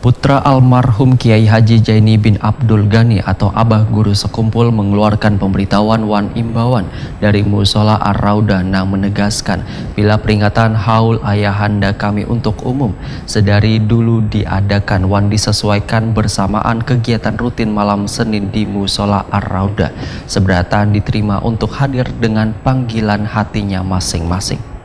Putra almarhum Kiai Haji Jaini bin Abdul Ghani atau Abah Guru Sekumpul mengeluarkan pemberitahuan wan imbauan dari Musola Ar-Raudah yang menegaskan bila peringatan haul ayahanda kami untuk umum sedari dulu diadakan wan disesuaikan bersamaan kegiatan rutin malam Senin di Musola Ar-Raudah. Seberatan diterima untuk hadir dengan panggilan hatinya masing-masing.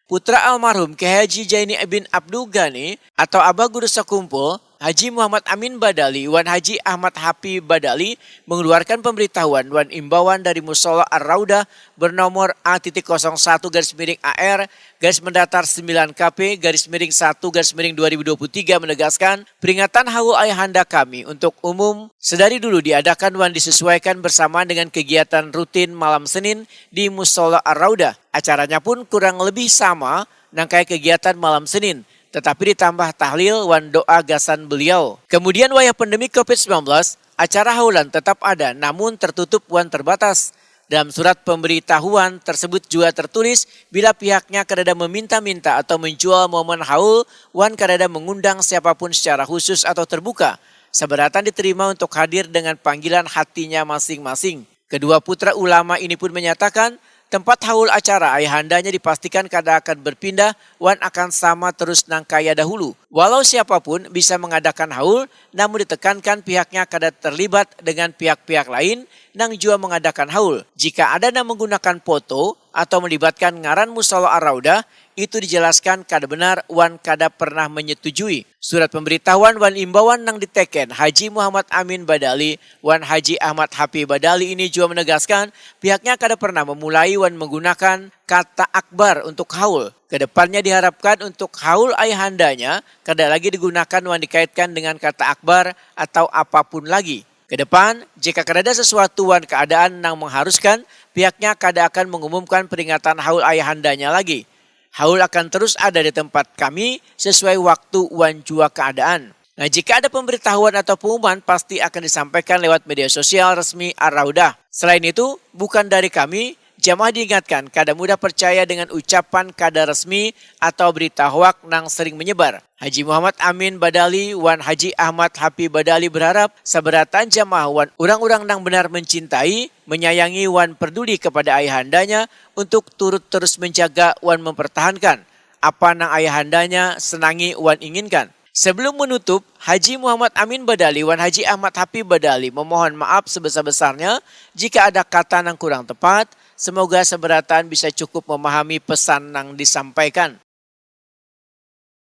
Putra almarhum Kiai Haji Jaini bin Abdul Ghani atau Abah Guru Sekumpul, Haji Muhammad Amin Badali, Wan Haji Ahmad Hapi Badali mengeluarkan pemberitahuan wan imbauan dari Musola Ar-Raudah bernomor A.01-AR garis mendatar 9 KP garis miring 1 garis miring 2023 menegaskan peringatan haul ayahanda kami untuk umum sedari dulu diadakan wan disesuaikan bersamaan dengan kegiatan rutin malam Senin di Musola Ar-Raudah. Acaranya pun kurang lebih sama nangkai kegiatan malam Senin, tetapi ditambah tahlil wan doa gasan beliau. Kemudian wayah pandemi COVID-19, acara haulan tetap ada namun tertutup wan terbatas. Dalam surat pemberitahuan tersebut juga tertulis bila pihaknya kadada meminta-minta atau menjual momen haul, wan kadada mengundang siapapun secara khusus atau terbuka. Seberatan diterima untuk hadir dengan panggilan hatinya masing-masing. Kedua putra ulama ini pun menyatakan tempat haul acara ayahandanya dipastikan kada akan berpindah wan akan sama terus nang kaya dahulu. Walau siapapun bisa mengadakan haul, namun ditekankan pihaknya kada terlibat dengan pihak-pihak lain nang juga mengadakan haul. Jika ada yang menggunakan foto atau melibatkan ngaran Musola Ar-Raudah, itu dijelaskan kada benar wan kada pernah menyetujui. Surat pemberitahuan wan imbauan nang diteken Haji Muhammad Amin Badali, Wan Haji Ahmad Hapi Badali ini juga menegaskan pihaknya kada pernah memulai wan menggunakan kata akbar untuk haul. Kedepannya diharapkan untuk haul ayahandanya kada lagi digunakan wan dikaitkan dengan kata akbar atau apapun lagi. Kedepan, jika kada sesuatu wan keadaan nang mengharuskan, pihaknya kada akan mengumumkan peringatan haul ayahandanya lagi. Haul akan terus ada di tempat kami sesuai waktu wan jua keadaan. Nah, jika ada pemberitahuan atau pengumuman pasti akan disampaikan lewat media sosial resmi Ar-Raudah. Selain itu, bukan dari kami, jamaah diingatkan kada mudah percaya dengan ucapan kada resmi atau berita hoak nang sering menyebar. Haji Muhammad Amin Badali, Wan Haji Ahmad Hapi Badali berharap seberatan jamaah wan orang-orang nang benar mencintai, menyayangi wan peduli kepada ayahandanya untuk turut terus menjaga wan mempertahankan apa nang ayahandanya senangi wan inginkan. Sebelum menutup, Haji Muhammad Amin Badali, Wan Haji Ahmad Hapi Badali memohon maaf sebesar-besarnya jika ada kata nang kurang tepat. Semoga seberatan bisa cukup memahami pesan nang disampaikan.